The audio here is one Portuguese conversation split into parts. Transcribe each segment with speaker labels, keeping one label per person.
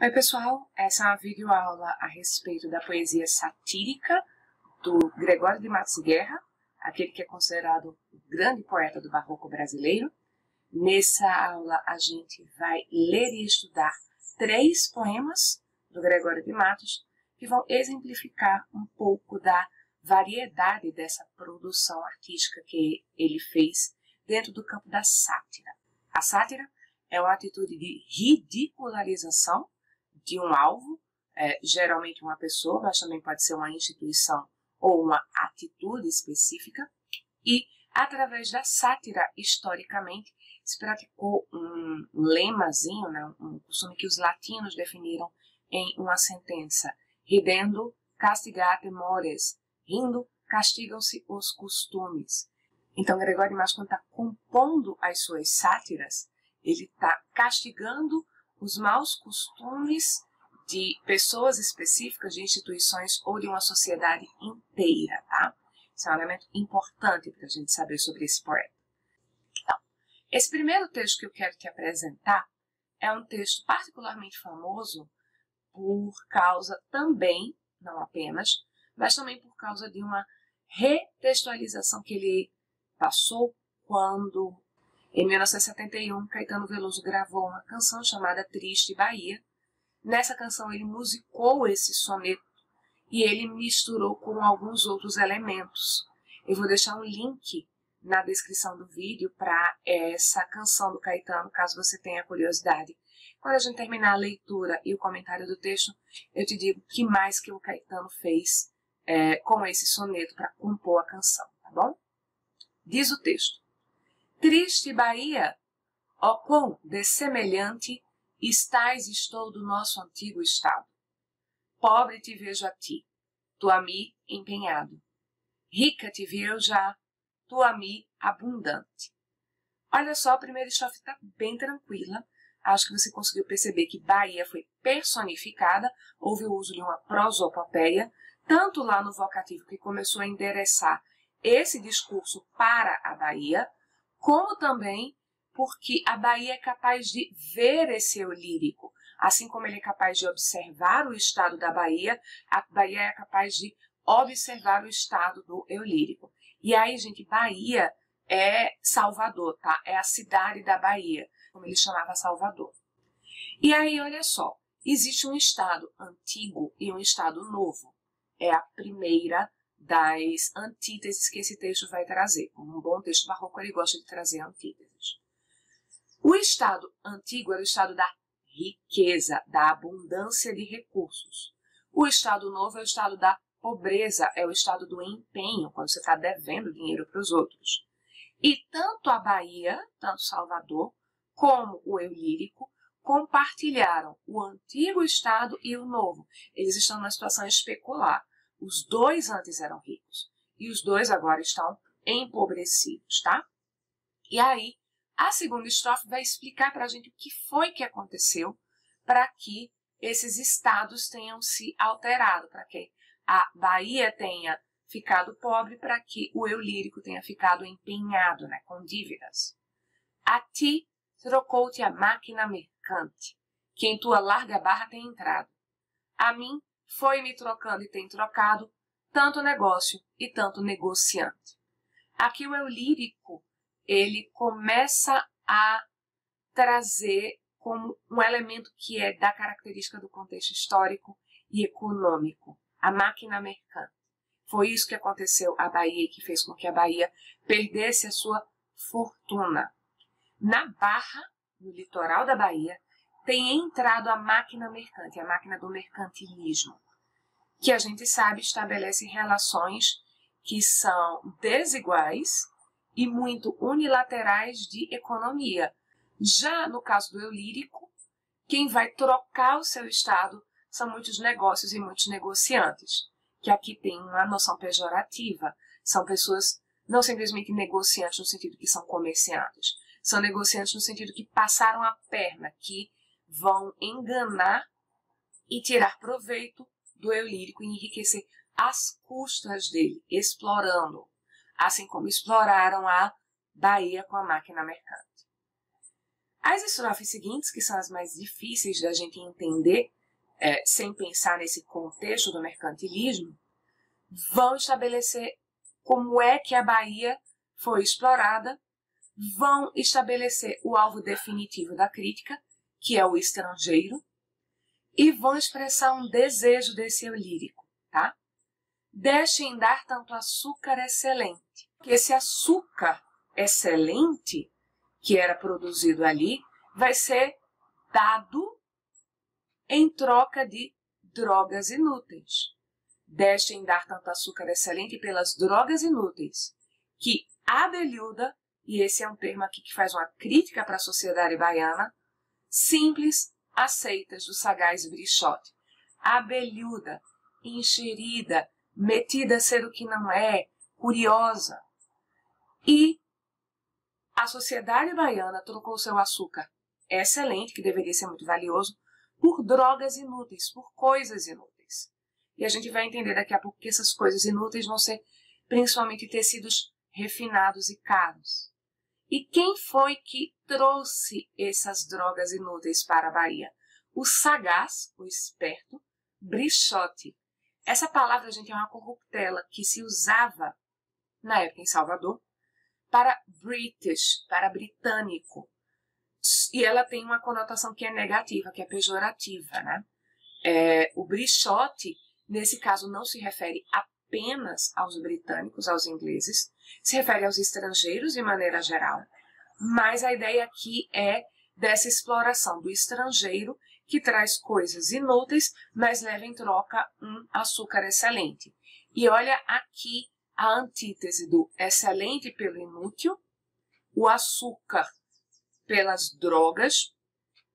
Speaker 1: Oi pessoal, essa é uma videoaula a respeito da poesia satírica do Gregório de Matos e Guerra, aquele que é considerado o grande poeta do barroco brasileiro. Nessa aula a gente vai ler e estudar 3 poemas do Gregório de Matos que vão exemplificar um pouco da variedade dessa produção artística que ele fez dentro do campo da sátira. A sátira é uma atitude de ridicularização de um alvo, geralmente uma pessoa, mas também pode ser uma instituição ou uma atitude específica, e através da sátira, historicamente, se praticou um lemazinho, né, um costume que os latinos definiram em uma sentença: ridendo castigate mores, rindo castigam-se os costumes. Então, Gregório de Matos, quando está compondo as suas sátiras, ele está castigando os maus costumes de pessoas específicas, de instituições ou de uma sociedade inteira, tá? Isso é um elemento importante para a gente saber sobre esse poeta. Então, esse primeiro texto que eu quero te apresentar é um texto particularmente famoso por causa também, não apenas, mas também por causa de uma retextualização que ele passou quando, em 1971, Caetano Veloso gravou uma canção chamada Triste Bahia. Nessa canção ele musicou esse soneto e ele misturou com alguns outros elementos. Eu vou deixar um link na descrição do vídeo para essa canção do Caetano, caso você tenha curiosidade. Quando a gente terminar a leitura e o comentário do texto, eu te digo o que mais que o Caetano fez com esse soneto para compor a canção, tá bom? Diz o texto: Triste Bahia, ó quão dessemelhante estais estou do nosso antigo estado. Pobre te vejo a ti, tu a mim empenhado. Rica te vi eu já, tu a mim abundante. Olha só, a primeira estrofe está bem tranquila. Acho que você conseguiu perceber que Bahia foi personificada, houve o uso de uma prosopopeia, tanto lá no vocativo que começou a endereçar esse discurso para a Bahia, como também porque a Bahia é capaz de ver esse eu lírico. Assim como ele é capaz de observar o estado da Bahia, a Bahia é capaz de observar o estado do eu lírico. E aí, gente, Bahia é Salvador, tá? É a cidade da Bahia, como ele chamava Salvador. E aí, olha só, existe um estado antigo e um estado novo. É a primeira das antíteses que esse texto vai trazer. Como um bom texto barroco, ele gosta de trazer antíteses. O estado antigo era o estado da riqueza, da abundância de recursos. O estado novo é o estado da pobreza, é o estado do empenho, quando você está devendo dinheiro para os outros. E tanto a Bahia, tanto Salvador, como o eu lírico, compartilharam o antigo estado e o novo. Eles estão numa situação especular. Os dois antes eram ricos e os dois agora estão empobrecidos, tá? E aí, a segunda estrofe vai explicar para a gente o que foi que aconteceu para que esses estados tenham se alterado, para que a Bahia tenha ficado pobre, para que o eu lírico tenha ficado empenhado, né, com dívidas. A ti trocou-te a máquina mercante, que em tua larga barra tem entrado. A mim foi me trocando e tem trocado tanto negócio e tanto negociante. Aqui o eu lírico, ele começa a trazer como um elemento que é da característica do contexto histórico e econômico, a máquina mercante. Foi isso que aconteceu à Bahia e que fez com que a Bahia perdesse a sua fortuna. Na Barra, no litoral da Bahia, tem entrado a máquina mercante, a máquina do mercantilismo, que a gente sabe estabelece relações que são desiguais e muito unilaterais de economia. Já no caso do eu lírico, quem vai trocar o seu estado são muitos negócios e muitos negociantes, que aqui tem uma noção pejorativa. São pessoas não simplesmente negociantes no sentido que são comerciantes, são negociantes no sentido que passaram a perna, que vão enganar e tirar proveito do eu lírico e enriquecer às custas dele, explorando, assim como exploraram a Bahia com a máquina mercante. As estrofes seguintes, que são as mais difíceis da gente entender, sem pensar nesse contexto do mercantilismo, vão estabelecer como é que a Bahia foi explorada, vão estabelecer o alvo definitivo da crítica, que é o estrangeiro, e vão expressar um desejo desse eu lírico, tá? Deixem dar tanto açúcar excelente. Que esse açúcar excelente que era produzido ali vai ser dado em troca de drogas inúteis. Deixem dar tanto açúcar excelente pelas drogas inúteis, que Abelhuda, e esse é um termo aqui que faz uma crítica para a sociedade baiana, simples, aceitas do sagaz Brichote. Abelhuda, encherida, metida a ser o que não é, curiosa. E a sociedade baiana trocou seu açúcar excelente, que deveria ser muito valioso, por drogas inúteis, por coisas inúteis. E a gente vai entender daqui a pouco que essas coisas inúteis vão ser principalmente tecidos refinados e caros. E quem foi que trouxe essas drogas inúteis para a Bahia? O sagaz, o esperto, Brichote. Essa palavra, gente, é uma corruptela que se usava na época em Salvador para British, para britânico. E ela tem uma conotação que é negativa, que é pejorativa, né? O Brichote, nesse caso, não se refere apenas aos britânicos, aos ingleses, se refere aos estrangeiros de maneira geral, mas a ideia aqui é dessa exploração do estrangeiro que traz coisas inúteis, mas leva em troca um açúcar excelente. E olha aqui a antítese do excelente pelo inútil, o açúcar pelas drogas,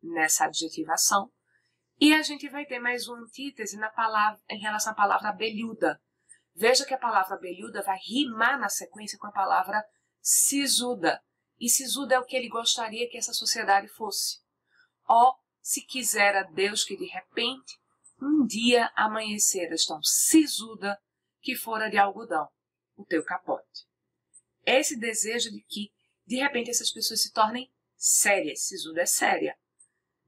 Speaker 1: nessa adjetivação, e a gente vai ter mais uma antítese na palavra, em relação à palavra abelhuda. Veja que a palavra abelhuda vai rimar na sequência com a palavra sisuda. E sisuda é o que ele gostaria que essa sociedade fosse. Ó, se quisera Deus que de repente, um dia amanheceras tão sisuda que fora de algodão o teu capote. Esse desejo de que, de repente, essas pessoas se tornem sérias. Sisuda é séria.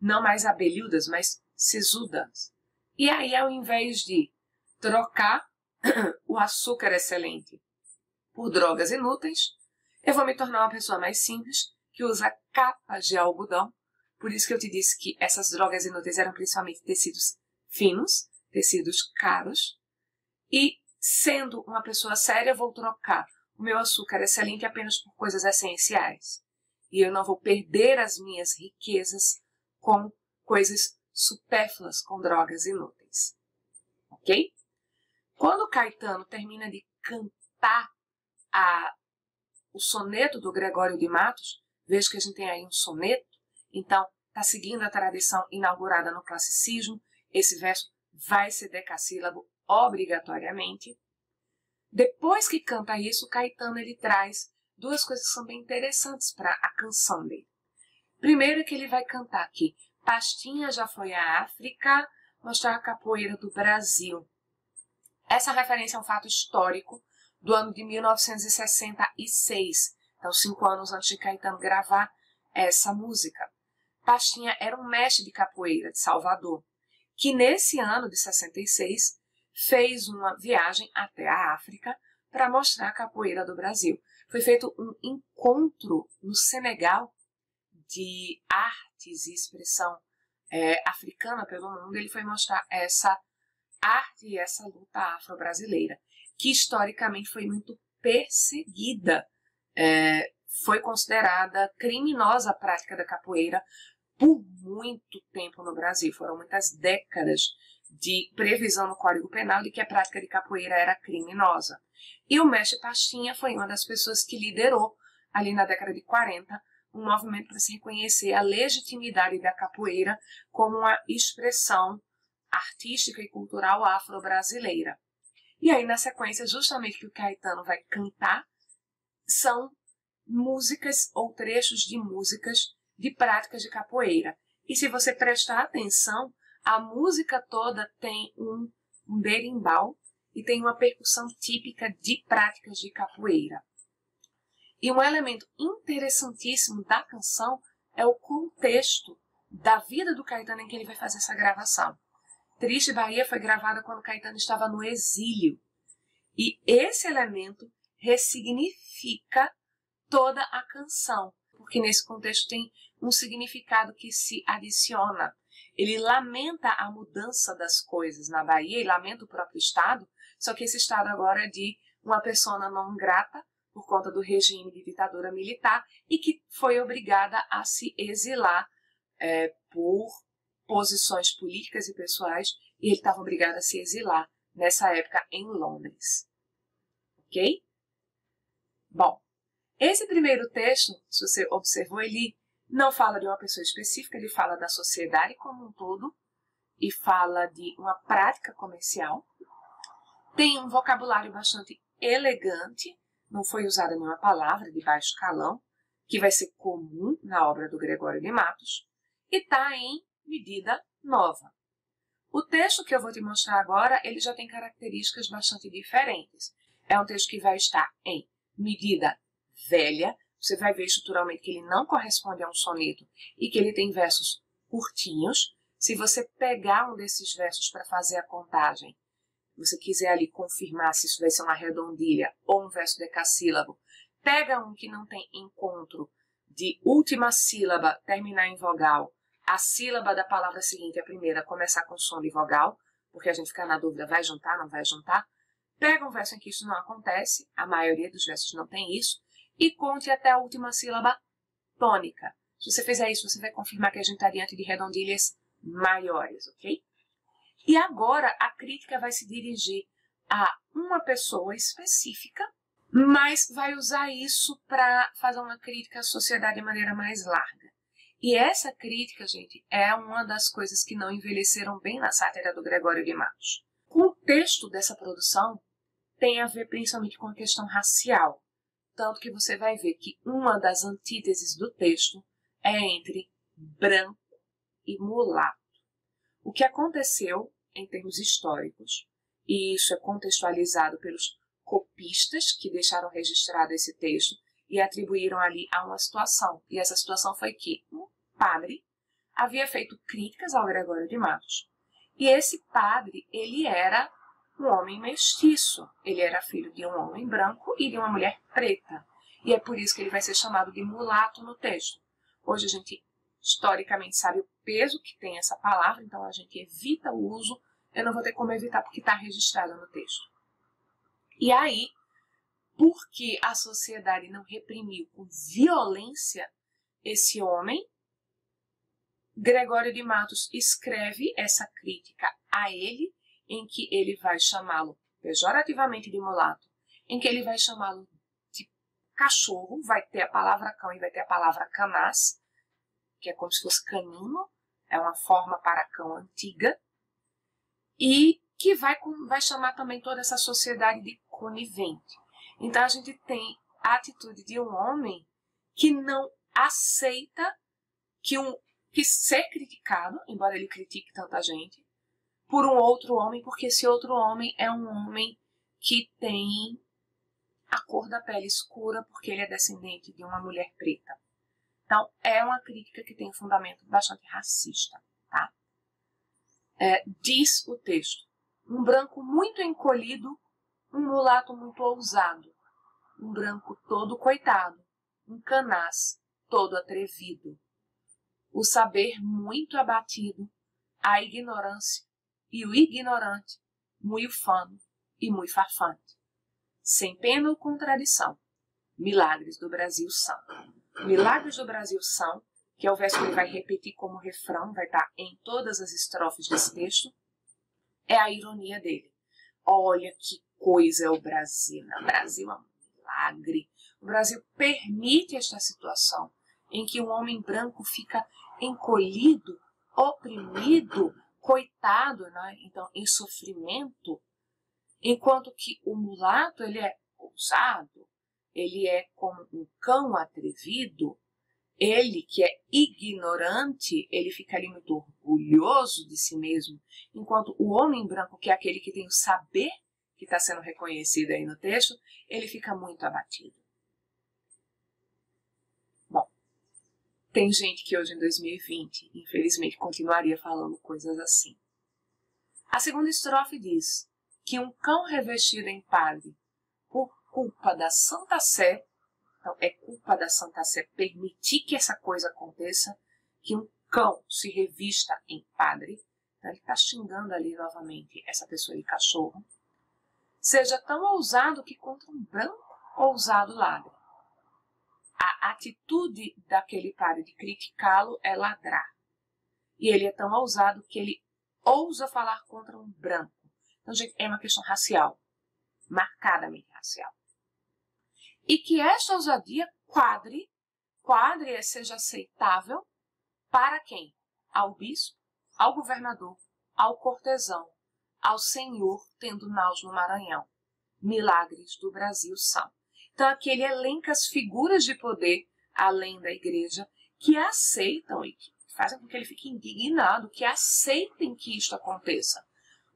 Speaker 1: Não mais abelhudas, mas sisudas. E aí, ao invés de trocar o açúcar excelente por drogas inúteis, eu vou me tornar uma pessoa mais simples, que usa capas de algodão. Por isso que eu te disse que essas drogas inúteis eram principalmente tecidos finos, tecidos caros. E, sendo uma pessoa séria, eu vou trocar o meu açúcar excelente apenas por coisas essenciais. E eu não vou perder as minhas riquezas com coisas supérfluas, com drogas inúteis. Ok? Quando Caetano termina de cantar o soneto do Gregório de Matos, veja que a gente tem aí um soneto, então está seguindo a tradição inaugurada no classicismo, esse verso vai ser decassílabo obrigatoriamente. Depois que canta isso, Caetano ele traz duas coisas que são bem interessantes para a canção dele. Primeiro que ele vai cantar aqui, Pastinha já foi à África, mostrar a capoeira do Brasil. Essa referência é um fato histórico do ano de 1966, então 5 anos antes de Caetano gravar essa música. Pastinha era um mestre de capoeira de Salvador, que nesse ano de 66 fez uma viagem até a África para mostrar a capoeira do Brasil. Foi feito um encontro no Senegal de artes e expressão africana pelo mundo. Ele foi mostrar essa arte e essa luta afro-brasileira, que historicamente foi muito perseguida. Foi considerada criminosa a prática da capoeira por muito tempo no Brasil. Foram muitas décadas de previsão no Código Penal de que a prática de capoeira era criminosa. E o mestre Pastinha foi uma das pessoas que liderou, ali na década de 40, um movimento para se reconhecer a legitimidade da capoeira como uma expressão artística e cultural afro-brasileira. E aí, na sequência, justamente que o Caetano vai cantar, são músicas ou trechos de músicas de práticas de capoeira. E se você prestar atenção, a música toda tem um berimbau e tem uma percussão típica de práticas de capoeira. E um elemento interessantíssimo da canção é o contexto da vida do Caetano em que ele vai fazer essa gravação. Triste Bahia foi gravada quando Caetano estava no exílio. E esse elemento ressignifica toda a canção, porque nesse contexto tem um significado que se adiciona. Ele lamenta a mudança das coisas na Bahia e lamenta o próprio Estado, só que esse Estado agora é de uma persona não grata por conta do regime de ditadura militar e que foi obrigada a se exilar por posições políticas e pessoais, e ele estava obrigado a se exilar nessa época em Londres. Ok? Bom, esse primeiro texto, se você observou, ele não fala de uma pessoa específica, ele fala da sociedade como um todo e fala de uma prática comercial. Tem um vocabulário bastante elegante, não foi usada nenhuma palavra de baixo calão, que vai ser comum na obra do Gregório de Matos, e está em medida nova. O texto que eu vou te mostrar agora, ele já tem características bastante diferentes. É um texto que vai estar em medida velha, você vai ver estruturalmente que ele não corresponde a um soneto e que ele tem versos curtinhos. Se você pegar um desses versos para fazer a contagem, você quiser ali confirmar se isso vai ser uma redondilha ou um verso decassílabo, pega um que não tem encontro de última sílaba terminar em vogal, a sílaba da palavra seguinte, a primeira, começar com som de vogal, porque a gente fica na dúvida, vai juntar, não vai juntar. Pega um verso em que isso não acontece, a maioria dos versos não tem isso, e conte até a última sílaba tônica. Se você fizer isso, você vai confirmar que a gente está diante de redondilhas maiores, ok? E agora a crítica vai se dirigir a uma pessoa específica, mas vai usar isso para fazer uma crítica à sociedade de maneira mais larga. E essa crítica, gente, é uma das coisas que não envelheceram bem na sátira do Gregório de Matos. O contexto dessa produção tem a ver principalmente com a questão racial, tanto que você vai ver que uma das antíteses do texto é entre branco e mulato. O que aconteceu em termos históricos, e isso é contextualizado pelos copistas que deixaram registrado esse texto e atribuíram ali a uma situação. E essa situação foi que um padre havia feito críticas ao Gregório de Matos. E esse padre, ele era um homem mestiço. Ele era filho de um homem branco e de uma mulher preta. E é por isso que ele vai ser chamado de mulato no texto. Hoje a gente historicamente sabe o peso que tem essa palavra, então a gente evita o uso. Eu não vou ter como evitar porque está registrado no texto. E aí, porque a sociedade não reprimiu com violência esse homem, Gregório de Matos escreve essa crítica a ele, em que ele vai chamá-lo pejorativamente de mulato, em que ele vai chamá-lo de cachorro, vai ter a palavra cão e vai ter a palavra canaz, que é como se fosse canino, é uma forma para cão antiga, e que vai chamar também toda essa sociedade de conivente. Então a gente tem a atitude de um homem que não aceita que ser criticado, embora ele critique tanta gente, por um outro homem, porque esse outro homem é um homem que tem a cor da pele escura, porque ele é descendente de uma mulher preta. Então, é uma crítica que tem um fundamento bastante racista, tá? Diz o texto: um branco muito encolhido, um mulato muito ousado, um branco todo coitado, um canaz todo atrevido, o saber muito abatido, a ignorância e o ignorante, muito ufano e muito farfante. Sem pena ou contradição, milagres do Brasil são. Milagres do Brasil são, que é o verso que ele vai repetir como refrão, vai estar em todas as estrofes desse texto, é a ironia dele. Olha que coisa é o Brasil. O Brasil é um milagre. O Brasil permite esta situação em que um homem branco fica encolhido, oprimido, coitado, né? Então, em sofrimento, enquanto que o mulato ele é ousado, ele é como um cão atrevido, ele que é ignorante, ele fica ali muito orgulhoso de si mesmo, enquanto o homem branco, que é aquele que tem o saber que está sendo reconhecido aí no texto, ele fica muito abatido. Bom, Tem gente que hoje em 2020, infelizmente, continuaria falando coisas assim. A segunda estrofe diz que um cão revestido em padre por culpa da Santa Sé, então é culpa da Santa Sé permitir que essa coisa aconteça, que um cão se revista em padre, então ele está xingando ali novamente essa pessoa de cachorro, seja tão ousado que contra um branco ousado ladre. A atitude daquele padre de criticá-lo é ladrar. E ele é tão ousado que ele ousa falar contra um branco. Então, gente, é uma questão racial, marcadamente racial. E que esta ousadia quadre seja aceitável para quem? Ao bispo, ao governador, ao cortesão, ao senhor tendo naus no Maranhão. Milagres do Brasil são. Então aqui ele elenca as figuras de poder, além da igreja, que aceitam e que fazem com que ele fique indignado, que aceitem que isto aconteça.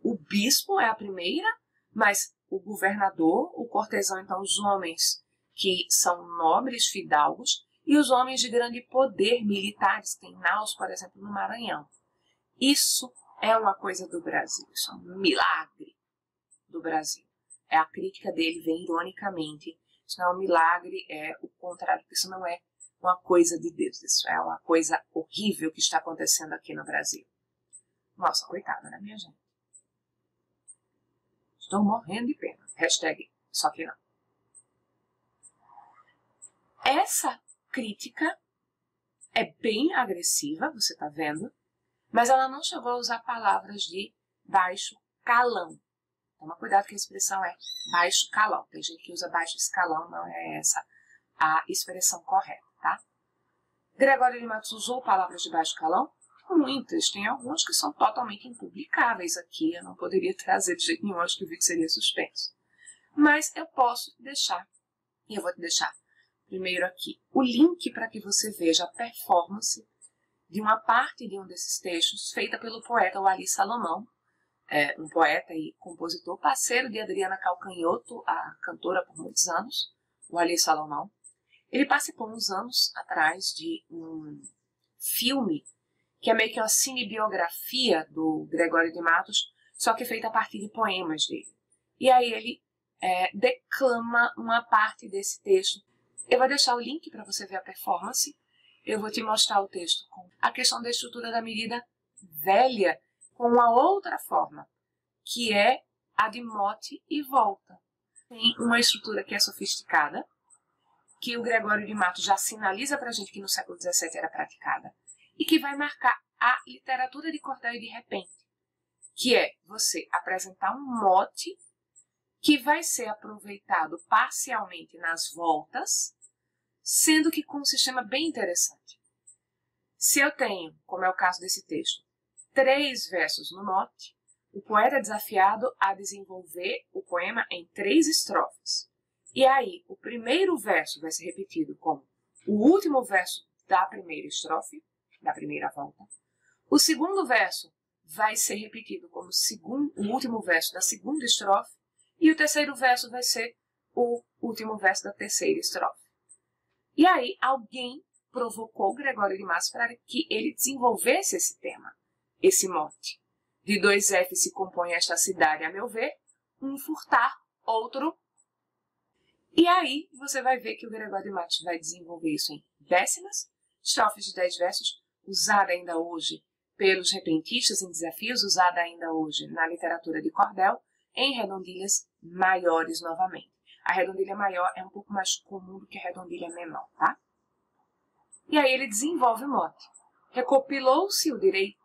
Speaker 1: O bispo é a primeira, mas o governador, o cortesão, então os homens que são nobres, fidalgos, e os homens de grande poder, militares, que têm naus, por exemplo, no Maranhão. Isso é uma coisa do Brasil, isso é um milagre do Brasil. É a crítica dele, vem ironicamente. Isso não é um milagre, é o contrário, isso não é uma coisa de Deus, isso é uma coisa horrível que está acontecendo aqui no Brasil. Nossa, coitada, né, minha gente? Estou morrendo de pena. Hashtag só que não. Essa crítica é bem agressiva, você está vendo, mas ela não chegou a usar palavras de baixo calão. Toma cuidado que a expressão é baixo calão. Tem gente que usa baixo escalão, não é essa a expressão correta, tá? Gregório de Matos usou palavras de baixo calão? Muitas. Tem algumas que são totalmente impublicáveis aqui. Eu não poderia trazer de jeito nenhum, acho que o vídeo seria suspenso. Mas eu posso deixar, e eu vou te deixar primeiro aqui o link para que você veja a performance de uma parte de um desses textos feita pelo poeta Wally Salomão, um poeta e compositor, parceiro de Adriana Calcanhoto, a cantora por muitos anos, Wally Salomão. Ele participou uns anos atrás de um filme que é meio que uma cinebiografia do Gregório de Matos, só que feita a partir de poemas dele. E aí ele declama uma parte desse texto. Eu vou deixar o link para você ver a performance. Eu vou te mostrar o texto com a questão da estrutura da medida velha, com uma outra forma, que é a de mote e volta. Tem uma estrutura que é sofisticada, que o Gregório de Matos já sinaliza para a gente que no século XVII era praticada, e que vai marcar a literatura de cordel e de repente, que é você apresentar um mote que vai ser aproveitado parcialmente nas voltas, sendo que com um sistema bem interessante. Se eu tenho, como é o caso desse texto, 3 versos no mote, o poeta é desafiado a desenvolver o poema em 3 estrofes. E aí, o primeiro verso vai ser repetido como o último verso da primeira estrofe, da primeira volta. O segundo verso vai ser repetido como o último verso da segunda estrofe. E o terceiro verso vai ser o último verso da terceira estrofe. E aí, alguém provocou Gregório de Matos para que ele desenvolvesse esse tema, esse mote. De 2 F se compõe esta cidade, a meu ver, um furtar, outro. E aí, você vai ver que o Gregório de Matos vai desenvolver isso em décimas, estrofes de 10 versos, usada ainda hoje pelos repentistas em desafios, usada ainda hoje na literatura de cordel, em redondilhas maiores novamente. A redondilha maior é um pouco mais comum do que a redondilha menor, tá? E aí ele desenvolve o mote. Recopilou-se o direito,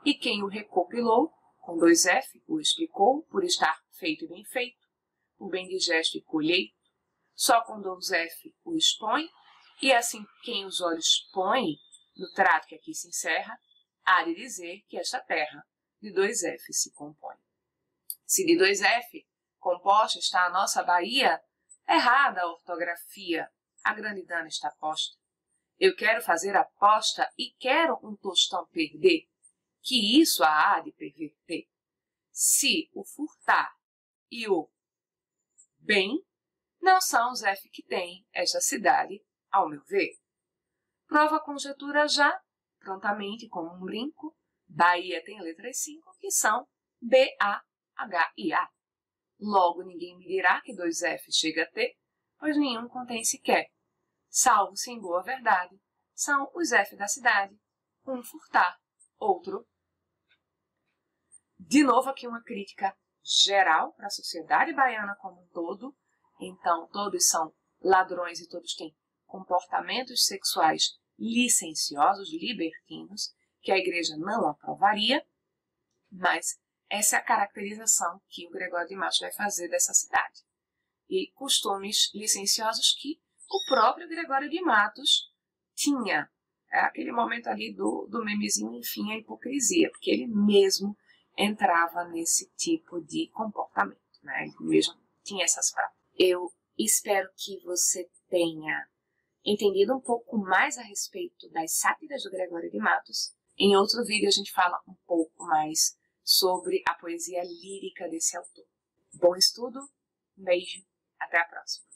Speaker 1: e quem o recopilou, com 2 F, o explicou, por estar feito e bem feito, por bem de gesto e colheito, só com 2 F o expõe, e assim quem os olhos põe, no trato que aqui se encerra, há de dizer que esta terra de 2 F se compõe. Se de 2 F composta está a nossa Bahia, errada a ortografia, a grande dana está posta. Eu quero fazer aposta e quero um tostão perder, que isso há de perverter. Se o furtar e o bem não são os F que tem esta cidade, ao meu ver. Prova a conjectura já, prontamente, como um brinco. Bahia tem letras 5, que são B, A, H e A. Logo, ninguém me dirá que 2F chega a T, pois nenhum contém sequer. Salvo se em boa verdade, são os F da cidade, um furtar, outro. De novo aqui uma crítica geral para a sociedade baiana como um todo. Então, todos são ladrões e todos têm comportamentos sexuais licenciosos, libertinos, que a igreja não aprovaria, mas essa é a caracterização que o Gregório de Matos vai fazer dessa cidade. E costumes licenciosos que o próprio Gregório de Matos tinha. É aquele momento ali do memezinho, enfim, a hipocrisia, porque ele mesmo entrava nesse tipo de comportamento, né? Ele mesmo tinha essas práticas. Eu espero que você tenha entendido um pouco mais a respeito das sátiras do Gregório de Matos. Em outro vídeo a gente fala um pouco mais sobre a poesia lírica desse autor. Bom estudo, um beijo, até a próxima.